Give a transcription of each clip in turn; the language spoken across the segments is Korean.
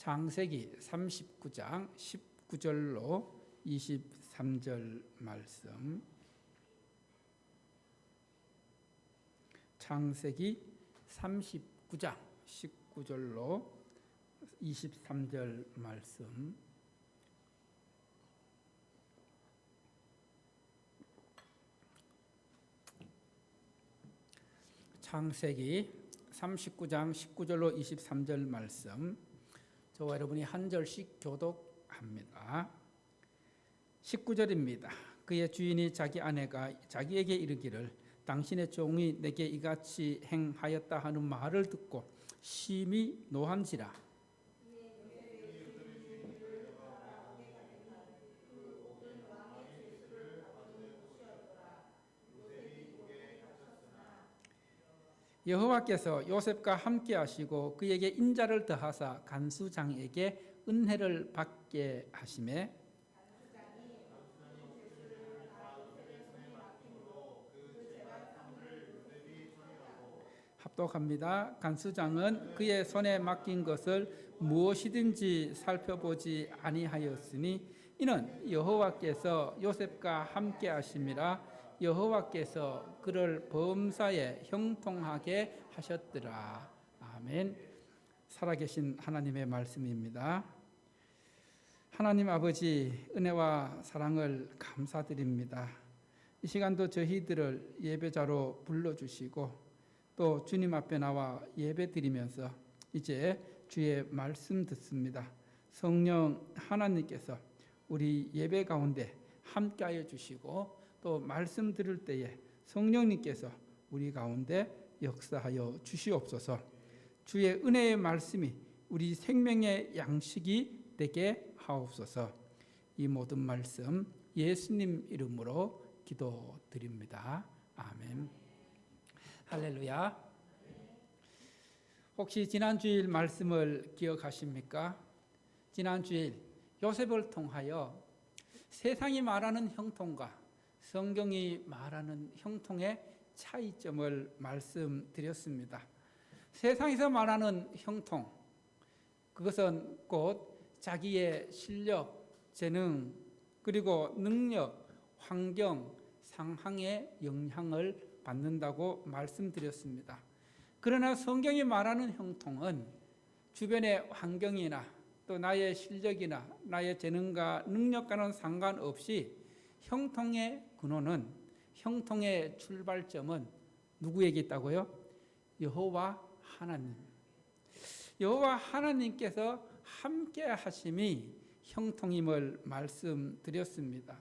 창세기 39장 19절로 23절 말씀. 창세기 39장 19절로 23절 말씀. 창세기 39장 19절로 23절 말씀. 저와 여러분이 한 절씩 교독합니다. 19절입니다. 그의 주인이 자기 아내가 자기에게 이르기를 당신의 종이 내게 이같이 행하였다 하는 말을 듣고 심히 노한지라. 여호와께서 요셉과 함께 하시고 그에게 인자를 더하사 간수장에게 은혜를 받게 하시매 합독합니다. 간수장은 그의 손에 맡긴 것을 무엇이든지 살펴보지 아니하였으니 이는 여호와께서 요셉과 함께 하심이라. 여호와께서 그를 범사에 형통하게 하셨더라. 아멘. 살아계신 하나님의 말씀입니다. 하나님 아버지 은혜와 사랑을 감사드립니다. 이 시간도 저희들을 예배자로 불러주시고 또 주님 앞에 나와 예배 드리면서 이제 주의 말씀 듣습니다. 성령 하나님께서 우리 예배 가운데 함께하여 주시고 또 말씀 들을 때에 성령님께서 우리 가운데 역사하여 주시옵소서. 주의 은혜의 말씀이 우리 생명의 양식이 되게 하옵소서. 이 모든 말씀 예수님 이름으로 기도드립니다. 아멘. 할렐루야. 혹시 지난 주일 말씀을 기억하십니까? 지난 주일 요셉을 통하여 세상이 말하는 형통과 성경이 말하는 형통의 차이점을 말씀드렸습니다. 세상에서 말하는 형통, 그것은 곧 자기의 실력, 재능, 그리고 능력, 환경, 상황에 영향을 받는다고 말씀드렸습니다. 그러나 성경이 말하는 형통은 주변의 환경이나 또 나의 실력이나 나의 재능과 능력과는 상관없이 형통의 근원은, 형통의 출발점은 누구에게 있다고요? 여호와 하나님. 여호와 하나님께서 함께 하심이 형통임을 말씀드렸습니다.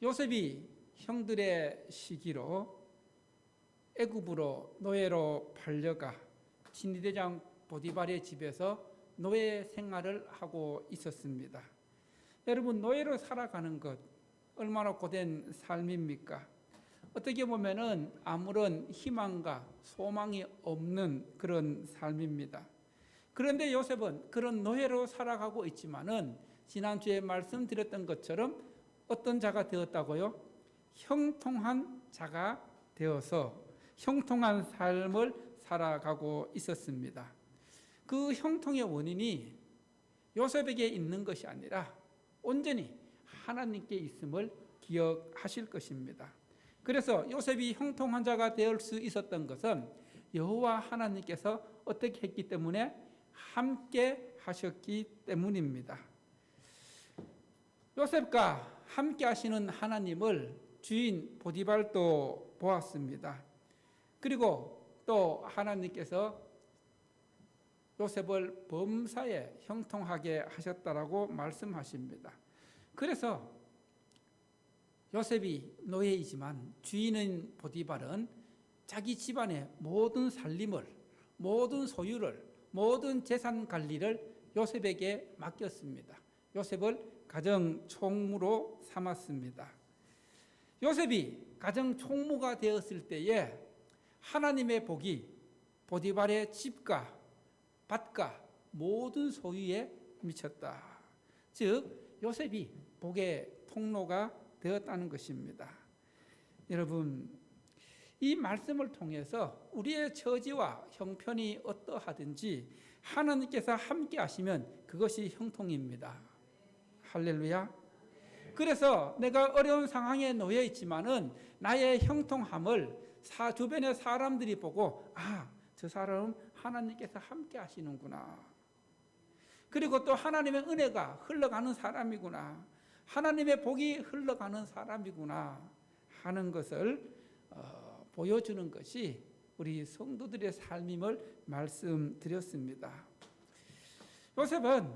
요셉이 형들의 시기로 애굽으로 노예로 팔려가 진리대장 보디발의 집에서 노예 생활을 하고 있었습니다. 여러분, 노예로 살아가는 것 얼마나 고된 삶입니까? 어떻게 보면은 아무런 희망과 소망이 없는 그런 삶입니다. 그런데 요셉은 그런 노예로 살아가고 있지만은 지난주에 말씀드렸던 것처럼 어떤 자가 되었다고요? 형통한 자가 되어서 형통한 삶을 살아가고 있었습니다. 그 형통의 원인이 요셉에게 있는 것이 아니라 온전히 하나님께 있음을 기억하실 것입니다. 그래서 요셉이 형통한 자가 될 수 있었던 것은 여호와 하나님께서 어떻게 했기 때문에 함께 하셨기 때문입니다. 요셉과 함께 하시는 하나님을 주인 보디발도 보았습니다. 그리고 또 하나님께서 요셉을 범사에 형통하게 하셨다라고 말씀하십니다. 그래서 요셉이 노예이지만 주인인 보디발은 자기 집안의 모든 살림을, 모든 소유를, 모든 재산 관리를 요셉에게 맡겼습니다. 요셉을 가정 총무로 삼았습니다. 요셉이 가정 총무가 되었을 때에 하나님의 복이 보디발의 집과 밭과 모든 소유에 미쳤다. 즉 요셉이 복의 통로가 되었다는 것입니다. 여러분, 이 말씀을 통해서 우리의 처지와 형편이 어떠하든지 하나님께서 함께 하시면 그것이 형통입니다. 할렐루야. 그래서 내가 어려운 상황에 놓여 있지만은 나의 형통함을 주변의 사람들이 보고, 아, 저 사람은 하나님께서 함께 하시는구나. 그리고 또 하나님의 은혜가 흘러가는 사람이구나. 하나님의 복이 흘러가는 사람이구나 하는 것을 보여주는 것이 우리 성도들의 삶임을 말씀드렸습니다. 요셉은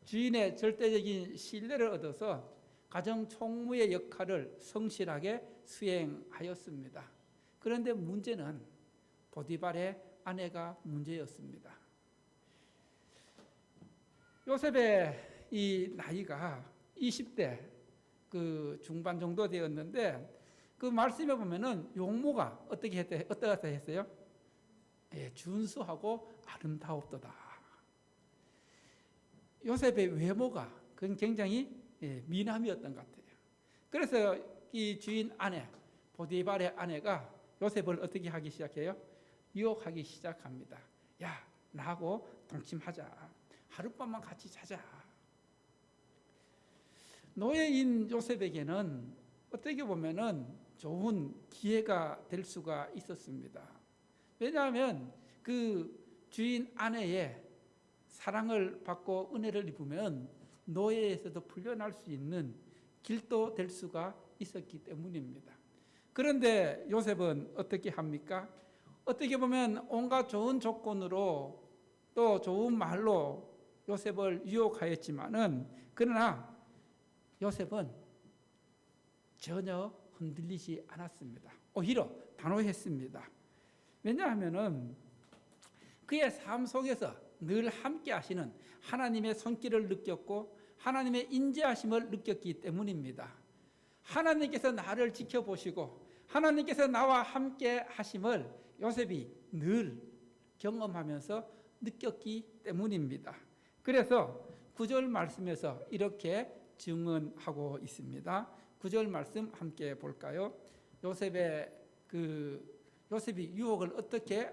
주인의 절대적인 신뢰를 얻어서 가정 총무의 역할을 성실하게 수행하였습니다. 그런데 문제는 보디발의 아내가 문제였습니다. 요셉의 이 나이가 20대 그 중반 정도 되었는데, 그 말씀에 보면은 용모가 어떻게 했어요? 예, 준수하고 아름다웠도다. 요셉의 외모가 그건 굉장히 미남이었던 것 같아요. 그래서 이 주인 아내, 보디발의 아내가 요셉을 어떻게 하기 시작해요? 유혹하기 시작합니다. 야, 나하고 동침하자. 하룻밤만 같이 자자. 노예인 요셉에게는 어떻게 보면은 좋은 기회가 될 수가 있었습니다. 왜냐하면 그 주인 아내의 사랑을 받고 은혜를 입으면 노예에서도 풀려날 수 있는 길도 될 수가 있었기 때문입니다. 그런데 요셉은 어떻게 합니까? 어떻게 보면 온갖 좋은 조건으로 또 좋은 말로 요셉을 유혹하였지만은, 그러나 요셉은 전혀 흔들리지 않았습니다. 오히려 단호했습니다. 왜냐하면은 그의 삶 속에서 늘 함께 하시는 하나님의 손길을 느꼈고 하나님의 인자하심을 느꼈기 때문입니다. 하나님께서 나를 지켜보시고 하나님께서 나와 함께 하심을 요셉이 늘 경험하면서 느꼈기 때문입니다. 그래서 9절 말씀에서 이렇게 증언하고 있습니다. 9절 말씀 함께 볼까요? 요셉이 유혹을 어떻게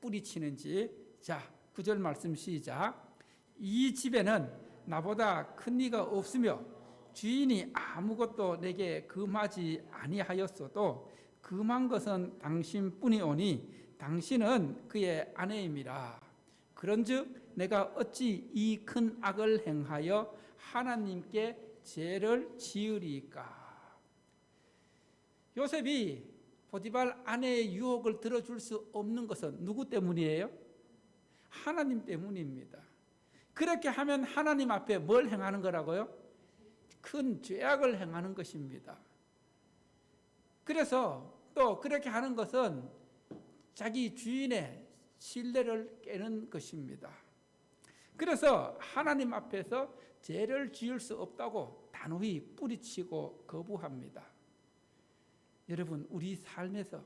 뿌리치는지. 자, 9절 말씀 시작. 이 집에는 나보다 큰 이가 없으며 주인이 아무것도 내게 금하지 아니하였어도 금한 것은 당신뿐이오니 당신은 그의 아내임이라. 그런즉 내가 어찌 이 큰 악을 행하여 하나님께 죄를 지으리까. 요셉이 보디발 아내의 유혹을 들어줄 수 없는 것은 누구 때문이에요? 하나님 때문입니다. 그렇게 하면 하나님 앞에 뭘 행하는 거라고요? 큰 죄악을 행하는 것입니다. 그래서 또 그렇게 하는 것은 자기 주인의 신뢰를 깨는 것입니다. 그래서 하나님 앞에서 죄를 지을 수 없다고 단호히 뿌리치고 거부합니다. 여러분, 우리 삶에서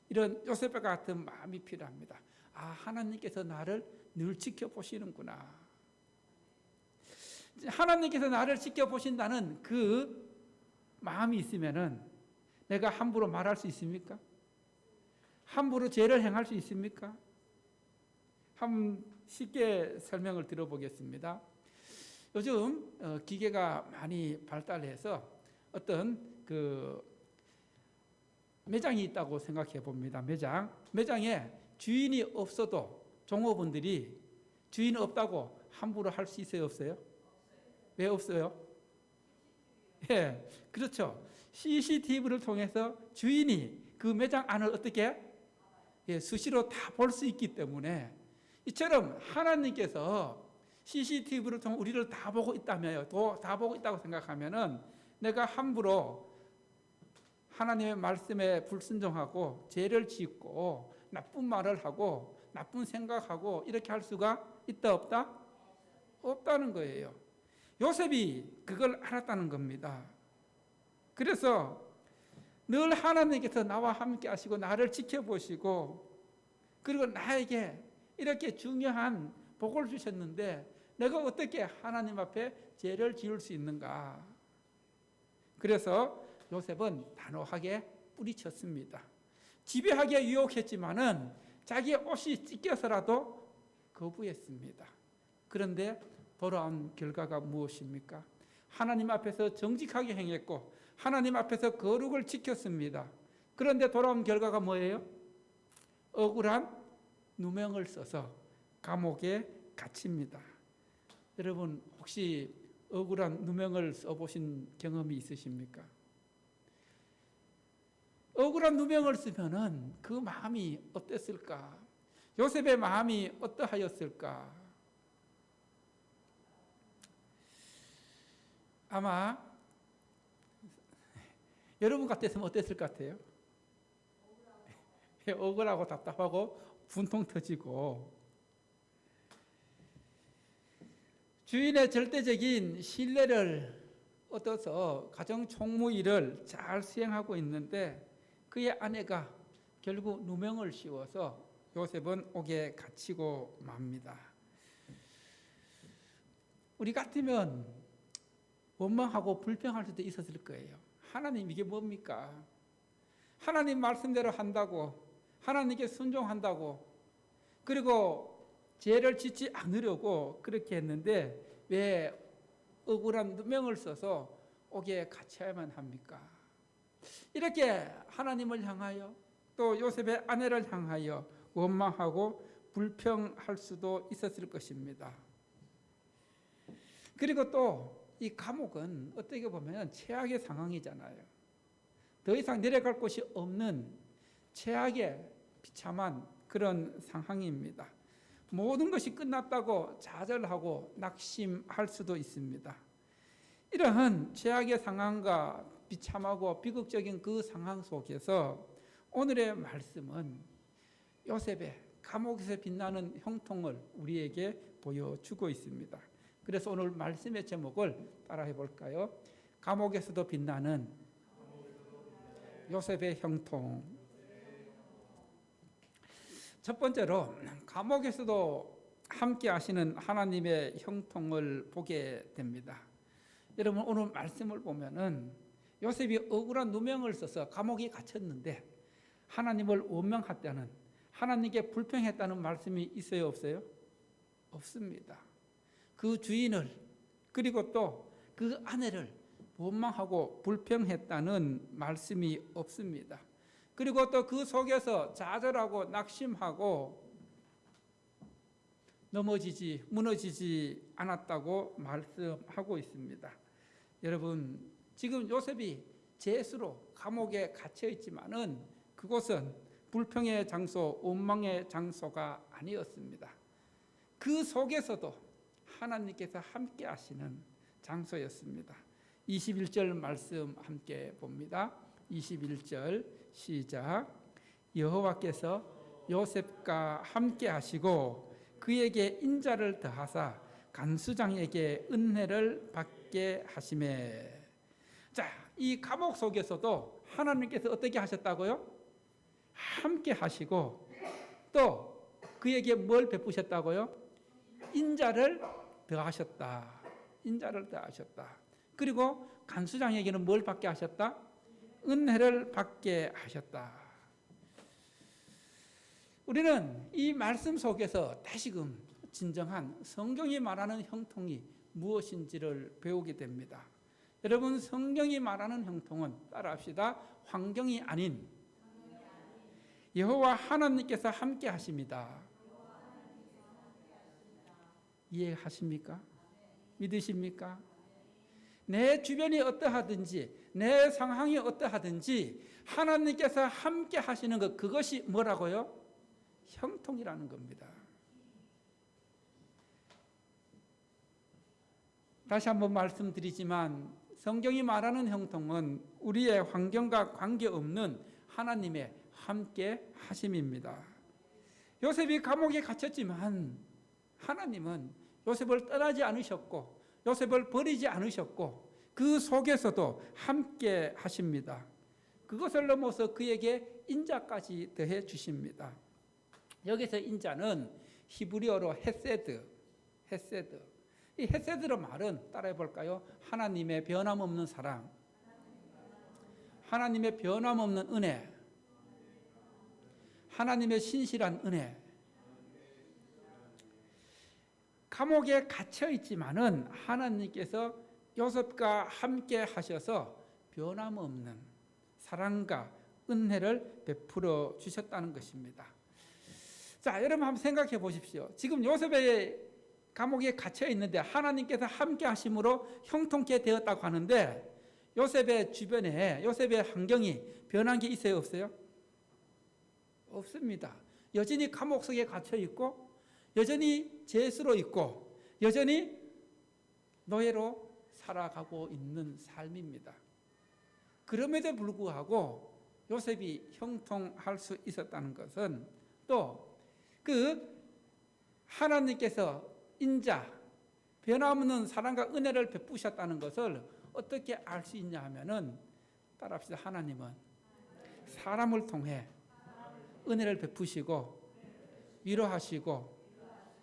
이런 요셉과 같은 마음이 필요합니다. 아, 하나님께서 나를 늘 지켜보시는구나. 하나님께서 나를 지켜보신다는 그 마음이 있으면은 내가 함부로 말할 수 있습니까? 함부로 죄를 행할 수 있습니까? 한번 쉽게 설명을 들어보겠습니다. 요즘 기계가 많이 발달해서 어떤 그 매장이 있다고 생각해 봅니다. 매장에 주인이 없어도 종업원들이 주인 없다고 함부로 할 수 있어요, 없어요? 왜 없어요? 예, 그렇죠. CCTV를 통해서 주인이 그 매장 안을 어떻게 수시로 다 볼 수 있기 때문에, 이처럼 하나님께서 CCTV를 통해 우리를 다 보고 있다며요. 다 보고 있다고 생각하면은 내가 함부로 하나님의 말씀에 불순종하고 죄를 짓고 나쁜 말을 하고 나쁜 생각하고 이렇게 할 수가 있다 없다? 없다는 거예요. 요셉이 그걸 알았다는 겁니다. 그래서 늘 하나님께서 나와 함께 하시고 나를 지켜보시고 그리고 나에게 이렇게 중요한 복을 주셨는데 내가 어떻게 하나님 앞에 죄를 지을 수 있는가? 그래서 요셉은 단호하게 뿌리쳤습니다. 지배하게 유혹했지만은 자기의 옷이 찢겨서라도 거부했습니다. 그런데 돌아온 결과가 무엇입니까? 하나님 앞에서 정직하게 행했고 하나님 앞에서 거룩을 지켰습니다. 그런데 돌아온 결과가 뭐예요? 억울한 누명을 써서 감옥에 갇힙니다. 여러분 혹시 억울한 누명을 써보신 경험이 있으십니까? 억울한 누명을 쓰면은 그 마음이 어땠을까? 요셉의 마음이 어떠하였을까? 아마 여러분 같았으면 어땠을 것 같아요? 억울하고 답답하고 분통 터지고 주인의 절대적인 신뢰를 얻어서 가정 총무 일을 잘 수행하고 있는데 그의 아내가 결국 누명을 씌워서 요셉은 옥에 갇히고 맙니다. 우리 같으면 원망하고 불평할 수도 있었을 거예요. 하나님 이게 뭡니까? 하나님 말씀대로 한다고 하나님께 순종한다고 그리고 죄를 짓지 않으려고 그렇게 했는데 왜 억울한 누명을 써서 옥에 갇혀야만 합니까? 이렇게 하나님을 향하여 또 요셉의 아내를 향하여 원망하고 불평할 수도 있었을 것입니다. 그리고 또 이 감옥은 어떻게 보면 최악의 상황이잖아요. 더 이상 내려갈 곳이 없는 최악의 비참한 그런 상황입니다. 모든 것이 끝났다고 좌절하고 낙심할 수도 있습니다. 이러한 최악의 상황과 비참하고 비극적인 그 상황 속에서 오늘의 말씀은 요셉의 감옥에서 빛나는 형통을 우리에게 보여주고 있습니다. 그래서 오늘 말씀의 제목을 따라해 볼까요? 감옥에서도 빛나는 요셉의 형통. 첫 번째로 감옥에서도 함께 하시는 하나님의 형통을 보게 됩니다. 여러분 오늘 말씀을 보면은 요셉이 억울한 누명을 써서 감옥에 갇혔는데 하나님을 원망했다는 하나님께 불평했다는 말씀이 있어요 없어요? 없습니다. 그 주인을 그리고 또 그 아내를 원망하고 불평했다는 말씀이 없습니다. 그리고 또 그 속에서 좌절하고 낙심하고 무너지지 않았다고 말씀하고 있습니다. 여러분 지금 요셉이 죄수로 감옥에 갇혀 있지만은 그곳은 불평의 장소, 원망의 장소가 아니었습니다. 그 속에서도 하나님께서 함께 하시는 장소였습니다. 21절 말씀 함께 봅니다. 21절 시작. 여호와께서 요셉과 함께 하시고 그에게 인자를 더하사 간수장에게 은혜를 받게 하시매. 자, 이 감옥 속에서도 하나님께서 어떻게 하셨다고요? 함께 하시고 또 그에게 뭘 베푸셨다고요? 인자를 더하셨다. 인자를 더하셨다. 그리고 간수장에게는 뭘 받게 하셨다? 은혜를 받게 하셨다. 우리는 이 말씀 속에서 다시금 진정한 성경이 말하는 형통이 무엇인지를 배우게 됩니다. 여러분 성경이 말하는 형통은 따라합시다. 환경이 아닌 여호와 하나님께서 함께 하십니다. 이해하십니까? 믿으십니까? 내 주변이 어떠하든지 내 상황이 어떠하든지 하나님께서 함께 하시는 것 그것이 뭐라고요? 형통이라는 겁니다. 다시 한번 말씀드리지만 성경이 말하는 형통은 우리의 환경과 관계없는 하나님의 함께 하심입니다. 요셉이 감옥에 갇혔지만 하나님은 요셉을 떠나지 않으셨고 요셉을 버리지 않으셨고 그 속에서도 함께 하십니다. 그것을 넘어서 그에게 인자까지 더해 주십니다. 여기서 인자는 히브리어로 헤세드. 이 헤세드의 말은 따라해 볼까요? 하나님의 변함없는 사랑, 하나님의 변함없는 은혜, 하나님의 신실한 은혜. 감옥에 갇혀 있지만은 하나님께서 요셉과 함께 하셔서 변함없는 사랑과 은혜를 베풀어 주셨다는 것입니다. 자, 여러분 한번 생각해 보십시오. 지금 요셉의 감옥에 갇혀 있는데 하나님께서 함께 하심으로 형통케 되었다고 하는데 요셉의 주변에 요셉의 환경이 변한 게 있어요, 없어요? 없습니다. 여전히 감옥 속에 갇혀 있고 여전히 죄수로 있고 여전히 노예로 살아가고 있는 삶입니다. 그럼에도 불구하고 요셉이 형통할 수 있었다는 것은 또 그 하나님께서 인자 변함없는 사랑과 은혜를 베푸셨다는 것을 어떻게 알 수 있냐 하면은 따라합시다. 하나님은 사람을 통해 은혜를 베푸시고 위로하시고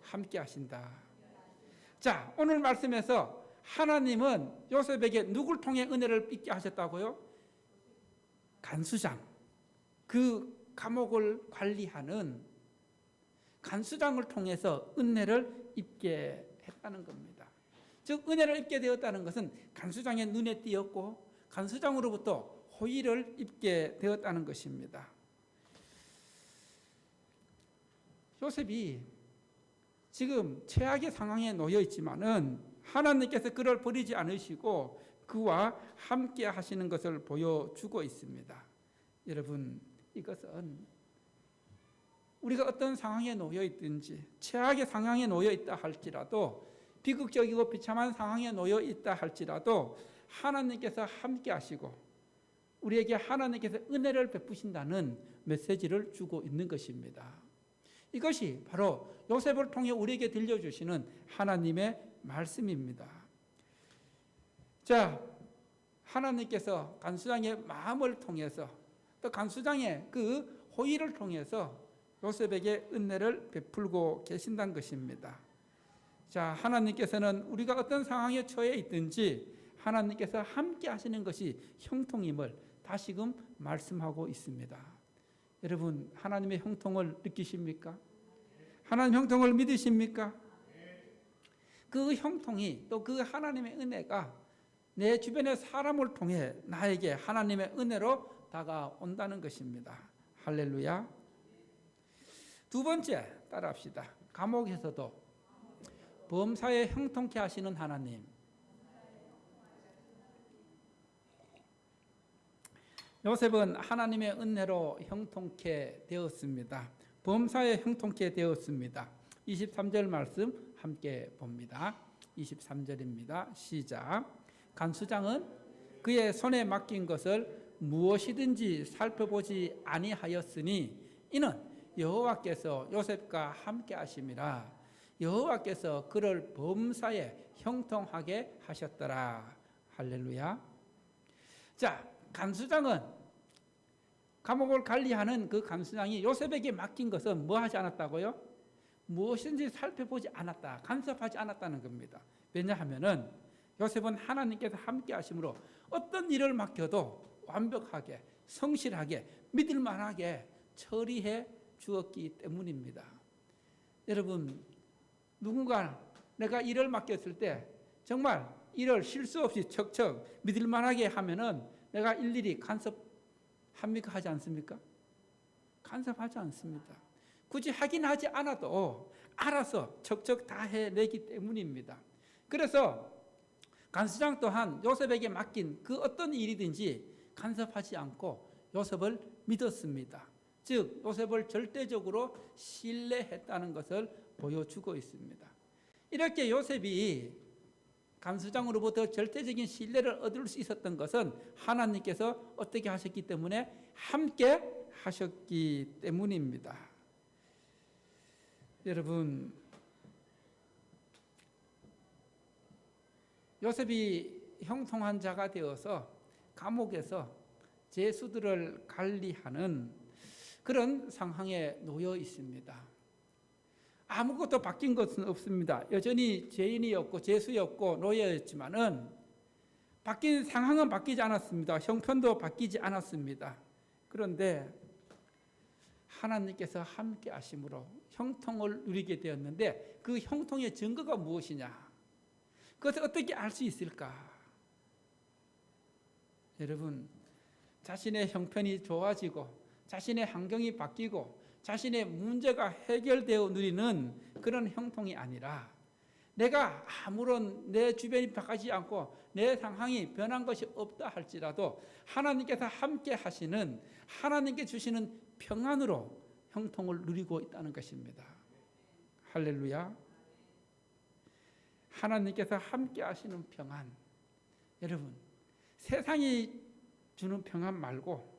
함께 하신다. 자, 오늘 말씀에서 하나님은 요셉에게 누굴 통해 은혜를 있게 하셨다고요? 간수장, 그 감옥을 관리하는 간수장을 통해서 은혜를 입게 했다는 겁니다. 즉 은혜를 입게 되었다는 것은 간수장의 눈에 띄었고 간수장으로부터 호의를 입게 되었다는 것입니다. 요셉이 지금 최악의 상황에 놓여 있지만은 하나님께서 그를 버리지 않으시고 그와 함께 하시는 것을 보여주고 있습니다. 여러분, 이것은 우리가 어떤 상황에 놓여 있든지 최악의 상황에 놓여 있다 할지라도 비극적이고 비참한 상황에 놓여 있다 할지라도 하나님께서 함께 하시고 우리에게 하나님께서 은혜를 베푸신다는 메시지를 주고 있는 것입니다. 이것이 바로 요셉을 통해 우리에게 들려주시는 하나님의 말씀입니다. 자, 하나님께서 간수장의 마음을 통해서 또 간수장의 그 호의를 통해서 요셉에게 은혜를 베풀고 계신다는 것입니다. 자, 하나님께서는 우리가 어떤 상황에 처해 있든지 하나님께서 함께 하시는 것이 형통임을 다시금 말씀하고 있습니다. 여러분, 하나님의 형통을 느끼십니까? 하나님 형통을 믿으십니까? 그 형통이 또 그 하나님의 은혜가 내 주변의 사람을 통해 나에게 하나님의 은혜로 다가온다는 것입니다. 할렐루야. 두 번째, 따라합시다. 감옥에서도 범사에 형통케 하시는 하나님. 요셉은 하나님의 은혜로 형통케 되었습니다. 범사에 형통케 되었습니다. 23절 말씀 함께 봅니다. 23절입니다. 시작. 간수장은 그의 손에 맡긴 것을 무엇이든지 살펴보지 아니하였으니 이는 여호와께서 요셉과 함께 하심이라. 여호와께서 그를 범사에 형통하게 하셨더라. 할렐루야. 자, 간수장은 감옥을 관리하는 그 간수장이 요셉에게 맡긴 것은 뭐 하지 않았다고요? 무엇인지 살펴보지 않았다. 간섭하지 않았다는 겁니다. 왜냐하면은 요셉은 하나님께서 함께 하심으로 어떤 일을 맡겨도 완벽하게 성실하게 믿을만하게 처리해 주었기 때문입니다. 여러분, 누군가 내가 일을 맡겼을 때 정말 일을 실수 없이 척척 믿을만하게 하면은 내가 일일이 간섭합니까? 하지 않습니까? 간섭하지 않습니다. 굳이 확인하지 않아도 알아서 척척 다 해내기 때문입니다. 그래서 간수장 또한 요셉에게 맡긴 그 어떤 일이든지 간섭하지 않고 요셉을 믿었습니다. 즉 요셉을 절대적으로 신뢰했다는 것을 보여주고 있습니다. 이렇게 요셉이 간수장으로부터 절대적인 신뢰를 얻을 수 있었던 것은 하나님께서 어떻게 하셨기 때문에 함께 하셨기 때문입니다. 여러분, 요셉이 형통한 자가 되어서 감옥에서 죄수들을 관리하는 그런 상황에 놓여 있습니다. 아무것도 바뀐 것은 없습니다. 여전히 죄인이었고 죄수였고 노예였지만은 바뀐 상황은 바뀌지 않았습니다. 형편도 바뀌지 않았습니다. 그런데 하나님께서 함께 하심으로 형통을 누리게 되었는데 그 형통의 증거가 무엇이냐? 그것을 어떻게 알 수 있을까? 여러분, 자신의 형편이 좋아지고 자신의 환경이 바뀌고 자신의 문제가 해결되어 누리는 그런 형통이 아니라 내가 아무런 내 주변이 바뀌지 않고 내 상황이 변한 것이 없다 할지라도 하나님께서 함께 하시는 하나님께 주시는 평안으로 형통을 누리고 있다는 것입니다. 할렐루야. 하나님께서 함께 하시는 평안. 여러분, 세상이 주는 평안 말고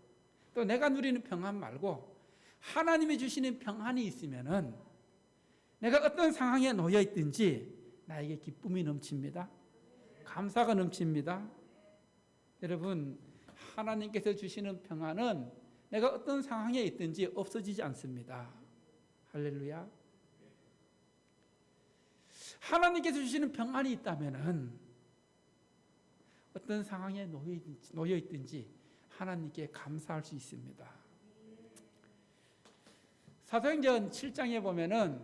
또 내가 누리는 평안 말고 하나님이 주시는 평안이 있으면은 내가 어떤 상황에 놓여 있든지 나에게 기쁨이 넘칩니다. 감사가 넘칩니다. 여러분, 하나님께서 주시는 평안은 내가 어떤 상황에 있든지 없어지지 않습니다. 할렐루야. 하나님께서 주시는 평안이 있다면은 어떤 상황에 놓여 있든지 하나님께 감사할 수 있습니다. 사도행전 7장에 보면은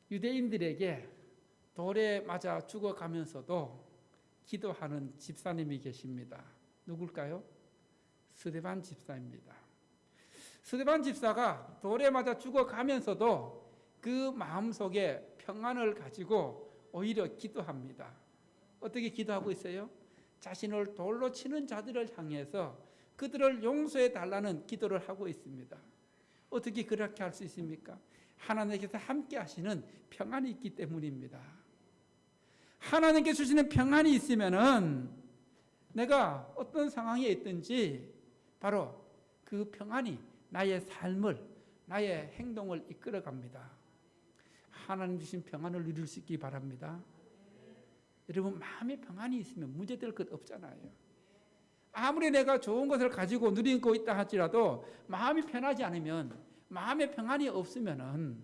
유대인들에게 돌에 맞아 죽어가면서도 기도하는 집사님이 계십니다. 누굴까요? 스데반 집사입니다. 스데반 집사가 돌에 맞아 죽어가면서도 그 마음속에 평안을 가지고 오히려 기도합니다. 어떻게 기도하고 있어요? 자신을 돌로 치는 자들을 향해서 그들을 용서해 달라는 기도를 하고 있습니다. 어떻게 그렇게 할 수 있습니까? 하나님께서 함께 하시는 평안이 있기 때문입니다. 하나님께 주시는 평안이 있으면은 내가 어떤 상황에 있든지 바로 그 평안이 나의 삶을, 나의 행동을 이끌어 갑니다. 하나님 주신 평안을 누릴 수 있기 바랍니다. 여러분, 마음에 평안이 있으면 문제될 것 없잖아요. 아무리 내가 좋은 것을 가지고 누리고 있다 할지라도 마음이 편하지 않으면, 마음에 평안이 없으면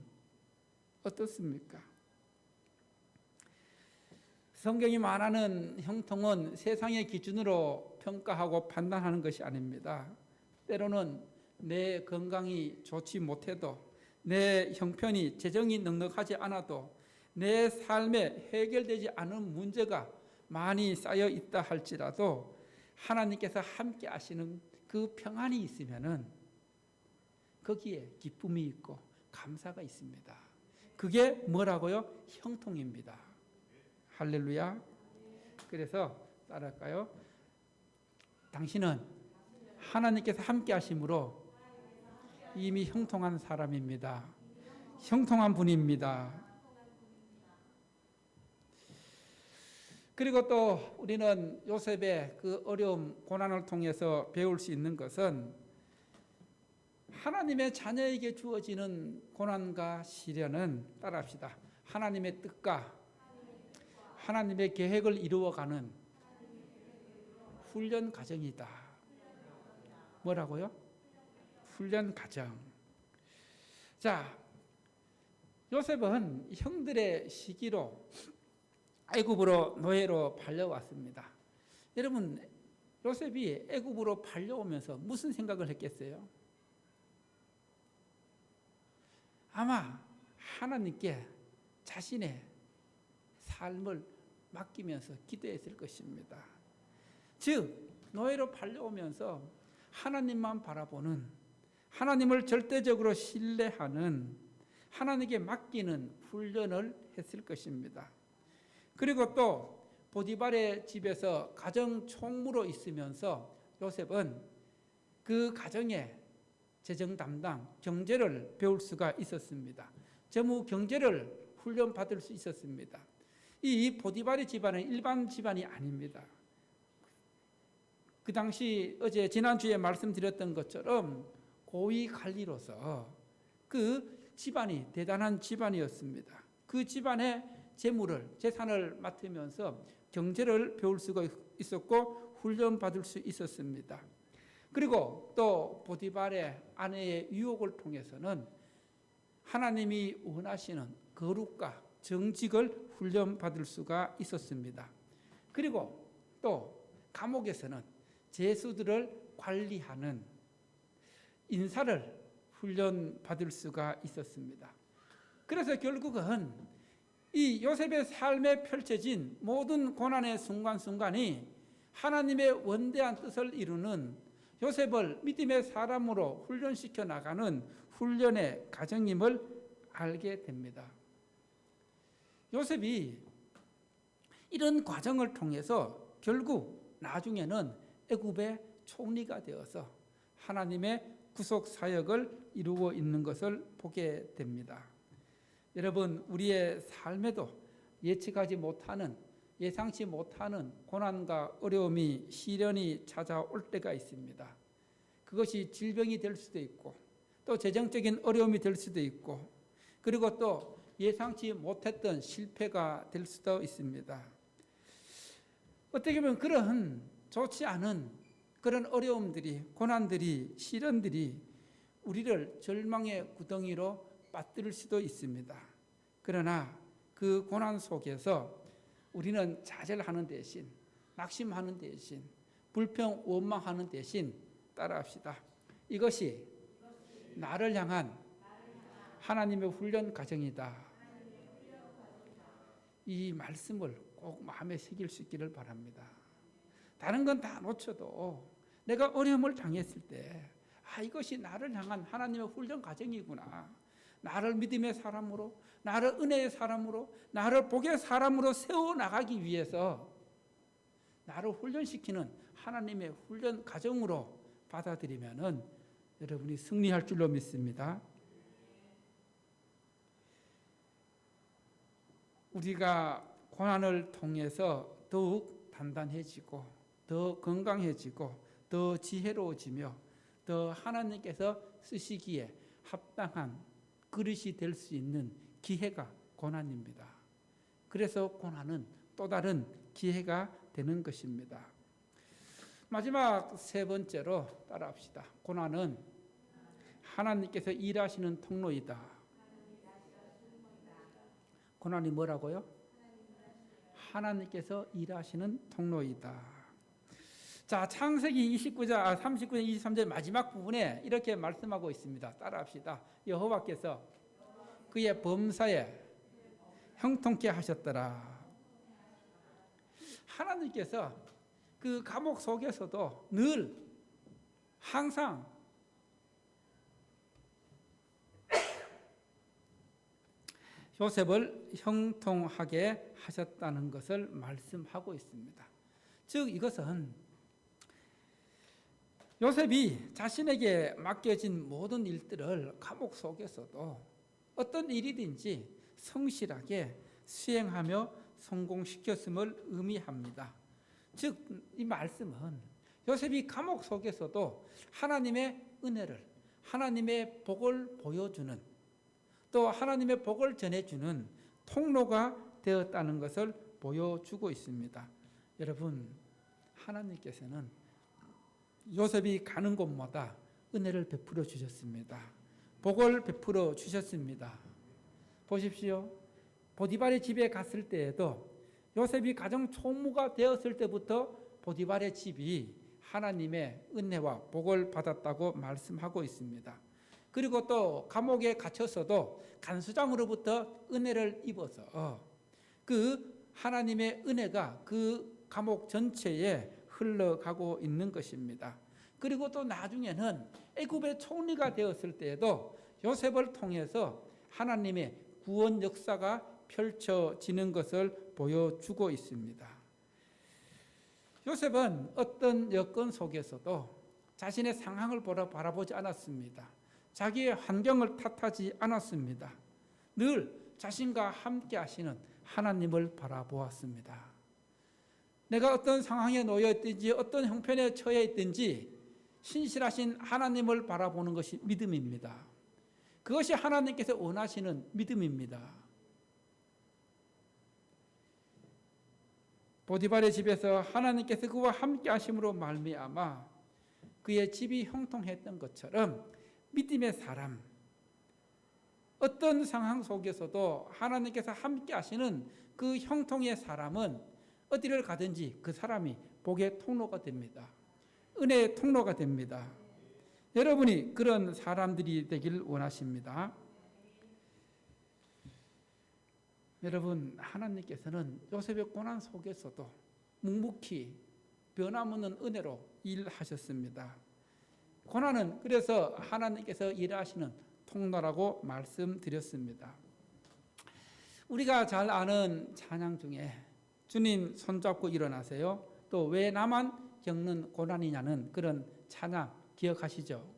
어떻습니까? 성경이 말하는 형통은 세상의 기준으로 평가하고 판단하는 것이 아닙니다. 때로는 내 건강이 좋지 못해도, 내 형편이 재정이 넉넉하지 않아도, 내 삶에 해결되지 않은 문제가 많이 쌓여 있다 할지라도 하나님께서 함께 하시는 그 평안이 있으면은 거기에 기쁨이 있고 감사가 있습니다. 그게 뭐라고요? 형통입니다. 할렐루야. 그래서 따라할까요? 당신은 하나님께서 함께 하심으로 이미 형통한 사람입니다. 형통한 분입니다. 그리고 또 우리는 요셉의 그 어려움, 고난을 통해서 배울 수 있는 것은 하나님의 자녀에게 주어지는 고난과 시련은, 따라합시다, 하나님의 뜻과 하나님의 계획을 이루어가는 훈련 과정이다. 뭐라고요? 훈련 과정. 자, 요셉은 형들의 시기로 애굽으로 노예로 팔려왔습니다. 여러분, 요셉이 애굽으로 팔려오면서 무슨 생각을 했겠어요? 아마 하나님께 자신의 삶을 맡기면서 기도했을 것입니다. 즉, 노예로 팔려오면서 하나님만 바라보는, 하나님을 절대적으로 신뢰하는, 하나님께 맡기는 훈련을 했을 것입니다. 그리고 또 보디발의 집에서 가정 총무로 있으면서 요셉은 그 가정의 재정 담당, 경제를 배울 수가 있었습니다. 재무 경제를 훈련받을 수 있었습니다. 이 보디발의 집안은 일반 집안이 아닙니다. 그 당시 지난주에 말씀드렸던 것처럼 고위 관리로서 그 집안이 대단한 집안이었습니다. 그 집안의 재산을 맡으면서 경제를 배울 수가 있었고 훈련받을 수 있었습니다. 그리고 또 보디발의 아내의 유혹을 통해서는 하나님이 원하시는 거룩과 정직을 훈련받을 수가 있었습니다. 그리고 또 감옥에서는 죄수들을 관리하는 인사를 훈련 받을 수가 있었습니다. 그래서 결국은 이 요셉의 삶에 펼쳐진 모든 고난의 순간순간이 하나님의 원대한 뜻을 이루는 요셉을 믿음의 사람으로 훈련시켜 나가는 훈련의 과정임을 알게 됩니다. 요셉이 이런 과정을 통해서 결국 나중에는 애굽의 총리가 되어서 하나님의 구속 사역을 이루고 있는 것을 보게 됩니다. 여러분, 우리의 삶에도 예측하지 못하는, 예상치 못하는 고난과 어려움이, 시련이 찾아올 때가 있습니다. 그것이 질병이 될 수도 있고, 또 재정적인 어려움이 될 수도 있고, 그리고 또 예상치 못했던 실패가 될 수도 있습니다. 어떻게 보면 그런 좋지 않은 그런 어려움들이, 고난들이, 시련들이 우리를 절망의 구덩이로 빠뜨릴 수도 있습니다. 그러나 그 고난 속에서 우리는 좌절하는 대신, 낙심하는 대신, 불평 원망하는 대신 따라합시다. 이것이 나를 향한 하나님의 훈련 과정이다. 이 말씀을 꼭 마음에 새길 수 있기를 바랍니다. 다른 건 다 놓쳐도 내가 어려움을 당했을 때, 이것이 나를 향한 하나님의 훈련 과정이구나. 나를 믿음의 사람으로, 나를 은혜의 사람으로, 나를 복의 사람으로 세워나가기 위해서 나를 훈련시키는 하나님의 훈련 과정으로 받아들이면은 여러분이 승리할 줄로 믿습니다. 우리가 고난을 통해서 더욱 단단해지고, 더 건강해지고, 더 지혜로워지며, 더 하나님께서 쓰시기에 합당한 그릇이 될 수 있는 기회가 고난입니다. 그래서 고난은 또 다른 기회가 되는 것입니다. 마지막 세 번째로 따라합시다. 고난은 하나님께서 일하시는 통로이다. 고난이 뭐라고요? 하나님께서 일하시는 통로이다. 자, 창세기 29장, 39장 23절 마지막 부분에 이렇게 말씀하고 있습니다. 따라합시다. 여호와께서 그의 범사에 형통케 하셨더라. 하나님께서 그 감옥 속에서도 늘 항상 요셉을 형통하게 하셨다는 것을 말씀하고 있습니다. 즉 이것은 요셉이 자신에게 맡겨진 모든 일들을 감옥 속에서도 어떤 일이든지 성실하게 수행하며 성공시켰음을 의미합니다. 즉 이 말씀은 요셉이 감옥 속에서도 하나님의 은혜를, 하나님의 복을 보여주는, 또 하나님의 복을 전해주는 통로가 되었다는 것을 보여주고 있습니다. 여러분, 하나님께서는 요셉이 가는 곳마다 은혜를 베풀어 주셨습니다. 복을 베풀어 주셨습니다. 보십시오. 보디발의 집에 갔을 때에도 요셉이 가정 총무가 되었을 때부터 보디발의 집이 하나님의 은혜와 복을 받았다고 말씀하고 있습니다. 그리고 또 감옥에 갇혔어도 간수장으로부터 은혜를 입어서 그 하나님의 은혜가 그 감옥 전체에 흘러가고 있는 것입니다. 그리고 또 나중에는 애굽의 총리가 되었을 때에도 요셉을 통해서 하나님의 구원 역사가 펼쳐지는 것을 보여주고 있습니다. 요셉은 어떤 여건 속에서도 자신의 상황을 바라보지 않았습니다. 자기의 환경을 탓하지 않았습니다. 늘 자신과 함께 하시는 하나님을 바라보았습니다. 내가 어떤 상황에 놓여 있든지 어떤 형편에 처해 있든지 신실하신 하나님을 바라보는 것이 믿음입니다. 그것이 하나님께서 원하시는 믿음입니다. 보디발의 집에서 하나님께서 그와 함께 하심으로 말미암아 그의 집이 형통했던 것처럼 믿음의 사람, 어떤 상황 속에서도 하나님께서 함께 하시는 그 형통의 사람은 어디를 가든지 그 사람이 복의 통로가 됩니다. 은혜의 통로가 됩니다. 여러분이 그런 사람들이 되길 원하십니다. 여러분, 하나님께서는 요셉의 고난 속에서도 묵묵히 변함없는 은혜로 일하셨습니다. 고난은 그래서 하나님께서 일하시는 통로라고 말씀드렸습니다. 우리가 잘 아는 찬양 중에 주님 손잡고 일어나세요, 또 왜 나만 겪는 고난이냐는 그런 찬양 기억하시죠?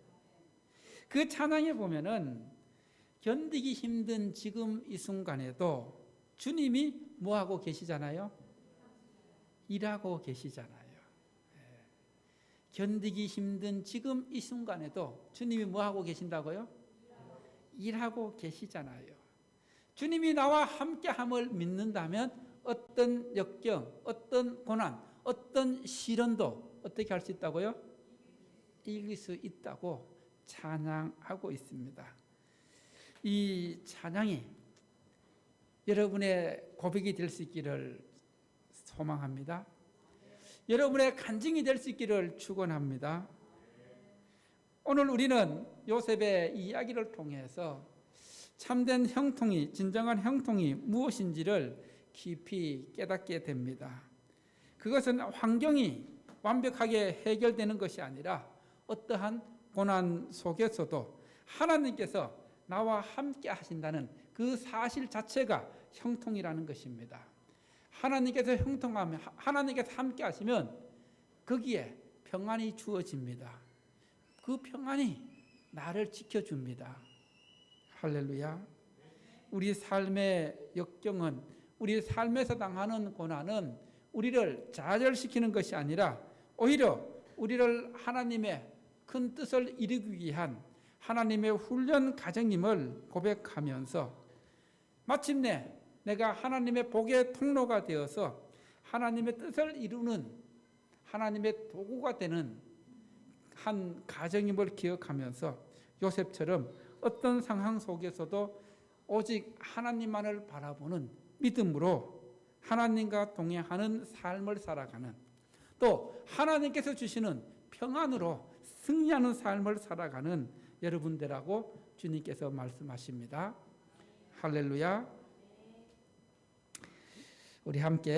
그 찬양에 보면은 견디기 힘든 지금 이 순간에도 주님이 뭐하고 계시잖아요? 일하고 계시잖아요. 견디기 힘든 지금 이 순간에도 주님이 뭐하고 계신다고요? 일하고 계시잖아요. 주님이 나와 함께함을 믿는다면 어떤 역경, 어떤 고난, 어떤 시련도 어떻게 할 수 있다고요? 이길 수 있다고 찬양하고 있습니다. 이 찬양이 여러분의 고백이 될 수 있기를 소망합니다. 여러분의 간증이 될 수 있기를 축원합니다. 오늘 우리는 요셉의 이야기를 통해서 참된 형통이, 진정한 형통이 무엇인지를 깊이 깨닫게 됩니다. 그것은 환경이 완벽하게 해결되는 것이 아니라 어떠한 고난 속에서도 하나님께서 나와 함께 하신다는 그 사실 자체가 형통이라는 것입니다. 하나님께서 형통하면, 하나님께서 함께 하시면 거기에 평안이 주어집니다. 그 평안이 나를 지켜줍니다. 할렐루야. 우리 삶의 역경은, 우리 삶에서 당하는 고난은 우리를 좌절시키는 것이 아니라 오히려 우리를 하나님의 큰 뜻을 이루기 위한 하나님의 훈련 과정임을 고백하면서 마침내 내가 하나님의 복의 통로가 되어서 하나님의 뜻을 이루는 하나님의 도구가 되는 한 가정임을 기억하면서 요셉처럼 어떤 상황 속에서도 오직 하나님만을 바라보는 믿음으로 하나님과 동행하는 삶을 살아가는, 또 하나님께서 주시는 평안으로 승리하는 삶을 살아가는 여러분들하고 주님께서 말씀하십니다. 할렐루야. 우리 함께